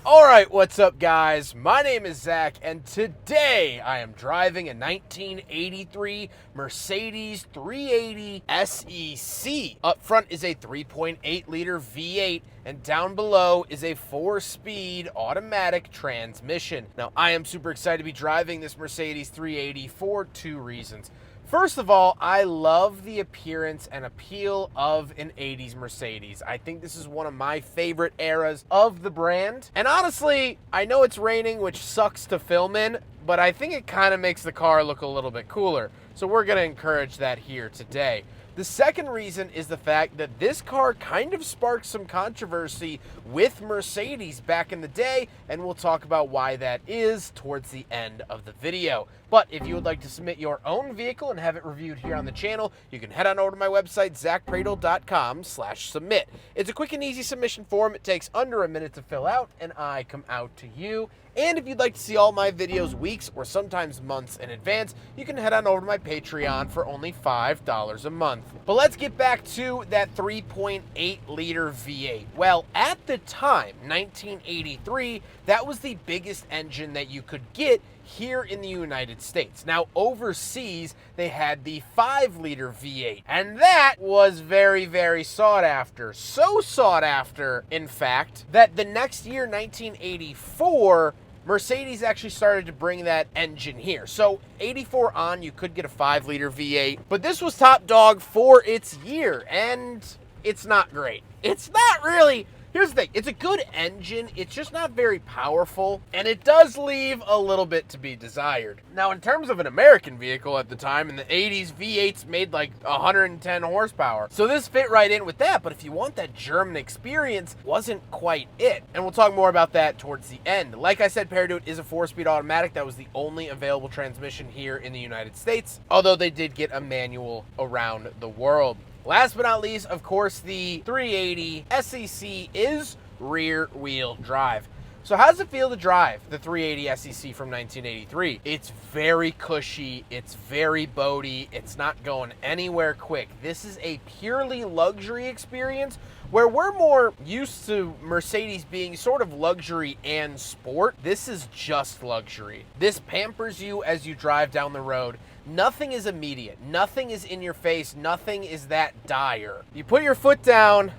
Alright, what's up guys? My name is Zach, and today I am driving a 1983 Mercedes 380 SEC. Up front is a 3.8 liter V8, and down below is a 4-speed automatic transmission. Now, I am super excited to be driving this Mercedes 380 for two reasons. First of all, I love the appearance and appeal of an 80s Mercedes. I think this is one of my favorite eras of the brand. And honestly, I know it's raining, which sucks to film in, but I think it kind of makes the car look a little bit cooler. So we're going to encourage that here today. The second reason is the fact that this car kind of sparked some controversy with Mercedes back in the day, and we'll talk about why that is towards the end of the video. But if you would like to submit your own vehicle and have it reviewed here on the channel, you can head on over to my website, zackpradel.com/submit. It's a quick and easy submission form. It takes under a minute to fill out, and I come out to you. And if you'd like to see all my videos weeks or sometimes months in advance, you can head on over to my Patreon for only $5 a month. But let's get back to that 3.8 liter V8. Well, at the time, 1983, that was the biggest engine that you could get here in the United States. Now, overseas, they had the 5-liter V8, and that was very, very sought after. So sought after, in fact, that the next year, 1984, Mercedes actually started to bring that engine here. So 84 on, you could get a 5-liter V8, but this was top dog for its year, and it's not great. It's not really. Here's the thing, it's a good engine, it's just not very powerful, and it does leave a little bit to be desired. Now, in terms of an American vehicle at the time, in the 80s, V8s made like 110 horsepower. So this fit right in with that, but if you want that German experience, wasn't quite it. And we'll talk more about that towards the end. Like I said, paired to it is a 4-speed automatic. That was the only available transmission here in the United States, although they did get a manual around the world. Last but not least, of course, the 380 SEC is rear-wheel drive. So how does it feel to drive the 380 SEC from 1983? It's very cushy, it's very boaty, it's not going anywhere quick. This is a purely luxury experience where we're more used to Mercedes being sort of luxury and sport. This is just luxury. This pampers you as you drive down the road. Nothing is immediate. Nothing is in your face. Nothing is that dire. You put your foot down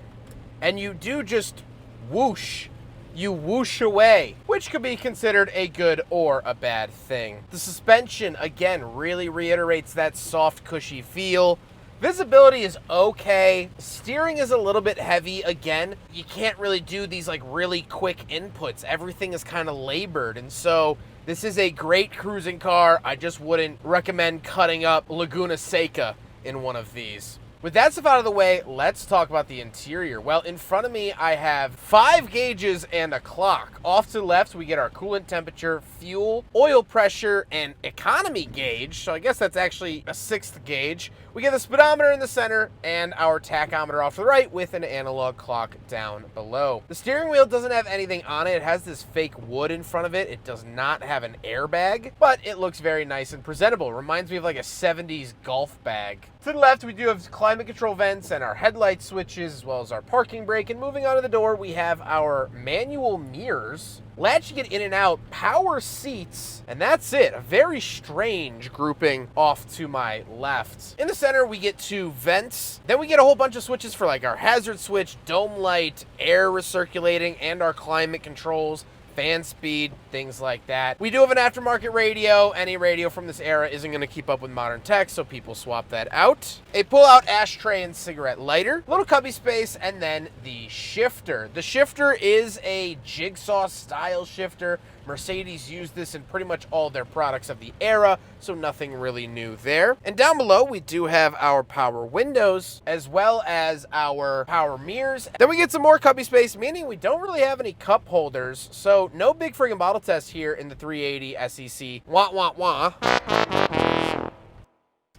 and you do just whoosh. You whoosh away, which could be considered a good or a bad thing. The suspension, again, really reiterates that soft, cushy feel. Visibility is okay. Steering is a little bit heavy. Again, you can't really do these like really quick inputs. Everything is kind of labored, and so this is a great cruising car. I just wouldn't recommend cutting up Laguna Seca in one of these. With that stuff out of the way, let's talk about the interior. Well, in front of me, I have 5 gauges and a clock. Off to the left, we get our coolant temperature, fuel, oil pressure, and economy gauge. So I guess that's actually a 6th gauge. We get the speedometer in the center and our tachometer off to the right with an analog clock down below. The steering wheel doesn't have anything on it. It has this fake wood in front of it. It does not have an airbag, but it looks very nice and presentable. It reminds me of like a 70s golf bag. To the left, we do have climate control vents and our headlight switches, as well as our parking brake. And moving on to the door, we have our manual mirrors, latch to get in and out, power seats, and that's it. A very strange grouping off to my left. In the center, we get 2 vents. Then we get a whole bunch of switches for like our hazard switch, dome light, air recirculating, and our climate controls. Fan speed, things like that. We do have an aftermarket radio. Any radio from this era isn't going to keep up with modern tech, so people swap that out. A pull-out ashtray and cigarette lighter, little cubby space, and then the shifter. The shifter is a jigsaw style shifter. Mercedes used this in pretty much all their products of the era, so nothing really new there. And down below, we do have our power windows, as well as our power mirrors. Then we get some more cubby space, meaning we don't really have any cup holders, so no big friggin' bottle test here in the 380 SEC. Wah, wah, wah.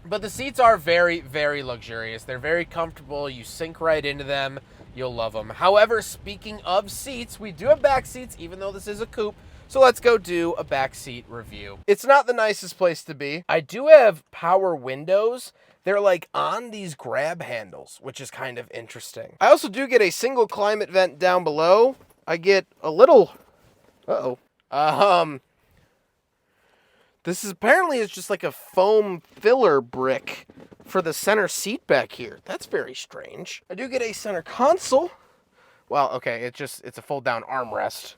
But the seats are very, very luxurious. They're very comfortable. You sink right into them. You'll love them. However, speaking of seats, we do have back seats, even though this is a coupe. So let's go do a backseat review. It's not the nicest place to be. I do have power windows. They're like on these grab handles, which is kind of interesting. I also do get a single climate vent down below. I get a little Uh-oh. This is apparently is just like a foam filler brick for the center seat back here. That's very strange. I do get a center console. Well, okay, it's a fold-down armrest.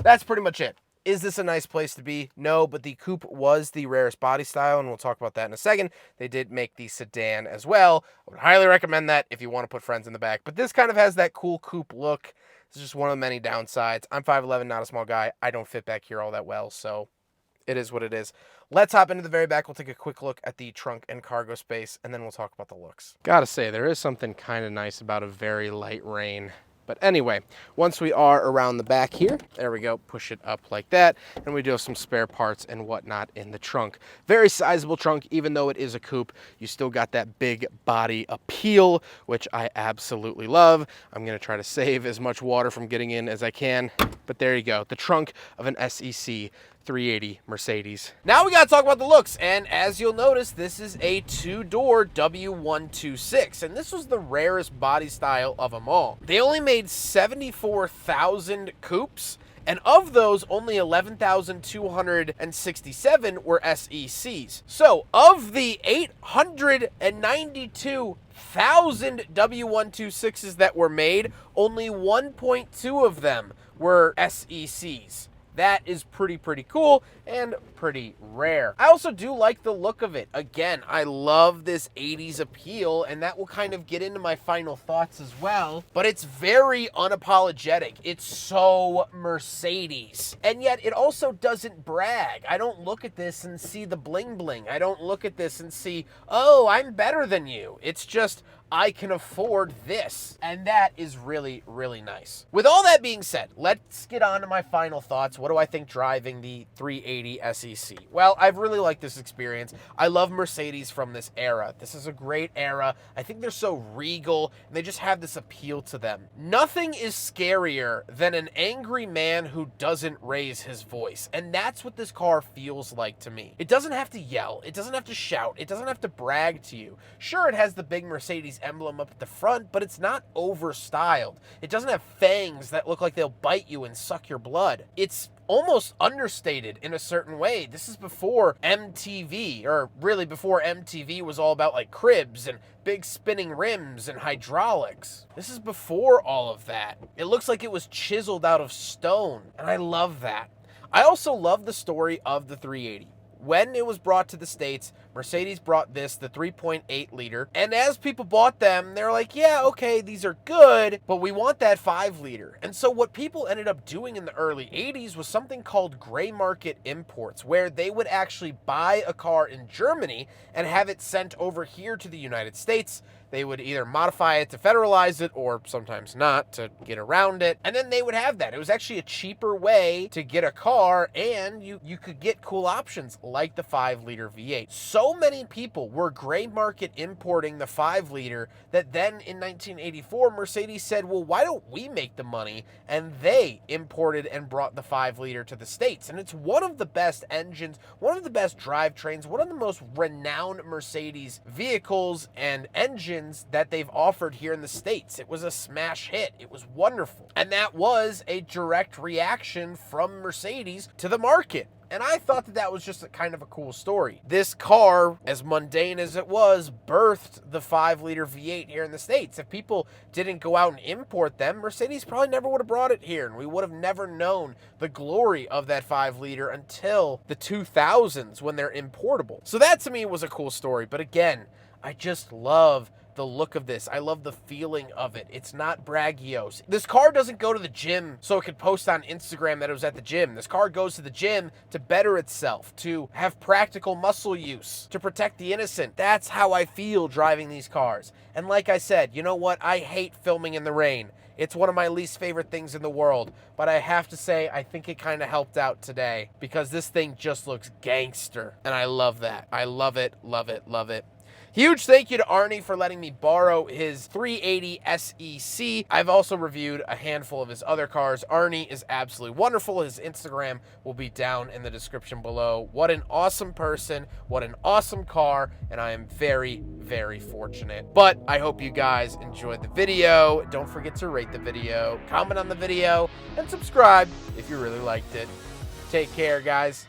That's pretty much it. Is this a nice place to be? No, but the Coupe was the rarest body style, and we'll talk about that in a second. They did make the sedan as well. I would highly recommend that if you want to put friends in the back. But this kind of has that cool Coupe look. It's just one of the many downsides. I'm 5'11", not a small guy. I don't fit back here all that well, so it is what it is. Let's hop into the very back. We'll take a quick look at the trunk and cargo space, and then we'll talk about the looks. Gotta say, there is something kind of nice about a very light rain. But anyway, once we are around the back here, there we go, push it up like that, and we do have some spare parts and whatnot in the trunk. Very sizable trunk, even though it is a coupe, you still got that big body appeal, which I absolutely love. I'm gonna try to save as much water from getting in as I can, but there you go, the trunk of an SEC 380 Mercedes. Now we gotta talk about the looks, and as you'll notice, this is a two-door W126, and this was the rarest body style of them all. They only made 74,000 coupes, and of those, only 11,267 were SECs. So, of the 892,000 W126s that were made, only 1.2 of them were SECs. That is pretty cool and pretty rare. I also do like the look of it. Again, I love this 80s appeal, and that will kind of get into my final thoughts as well. But it's very unapologetic. It's so Mercedes. And yet it also doesn't brag. I don't look at this and see the bling bling. I don't look at this and see, oh, I'm better than you. It's just, I can afford this. And that is really nice. With all that being said, let's get on to my final thoughts. What do I think driving the 380 SEC? Well, I've really liked this experience. I love Mercedes from this era. This is a great era. I think they're so regal, and they just have this appeal to them. Nothing is scarier than an angry man who doesn't raise his voice, and that's what this car feels like to me. It doesn't have to yell. It doesn't have to shout. It doesn't have to brag to you. Sure, it has the big Mercedes emblem up at the front, but it's not overstyled. It doesn't have fangs that look like they'll bite you and suck your blood. It's almost understated in a certain way. This is before MTV, or really before MTV was all about like cribs and big spinning rims and hydraulics. This is before all of that. It looks like it was chiseled out of stone, and I love that. I also love the story of the 380. When it was brought to the States, Mercedes brought this, the 3.8 liter, and as people bought them, they're like, yeah, okay, these are good, but we want that 5 liter. And so what people ended up doing in the early 80s was something called gray market imports, where they would actually buy a car in Germany and have it sent over here to the United States. They would either modify it to federalize it, or sometimes not, to get around it. And then they would have that. It was actually a cheaper way to get a car, and you could get cool options like the 5-liter V8. So many people were gray market importing the 5-liter that then in 1984, Mercedes said, well, why don't we make the money? And they imported and brought the 5-liter to the States. And it's one of the best engines, one of the best drivetrains, one of the most renowned Mercedes vehicles and engines that they've offered here in the States. It was a smash hit. It was wonderful. And that was a direct reaction from Mercedes to the market. And I thought that that was just a kind of a cool story. This car, as mundane as it was, birthed the 5-liter V8 here in the States. If people didn't go out and import them, Mercedes probably never would have brought it here, and we would have never known the glory of that 5-liter until the 2000s when they're importable. So that to me was a cool story. But again, I just love the look of this. I love the feeling of it. It's not braggiose. This car doesn't go to the gym so it could post on Instagram that it was at the gym. This car goes to the gym to better itself, to have practical muscle use, to protect the innocent. That's how I feel driving these cars. And like I said, you know what? I hate filming in the rain. It's one of my least favorite things in the world, but I have to say, I think it kind of helped out today because this thing just looks gangster, and I love that. I love it, love it, love it. Huge thank you to Arnie for letting me borrow his 380 SEC. I've also reviewed a handful of his other cars. Arnie is absolutely wonderful. His Instagram will be down in the description below. What an awesome person. What an awesome car. And I am very, very fortunate. But I hope you guys enjoyed the video. Don't forget to rate the video, comment on the video, and subscribe if you really liked it. Take care, guys.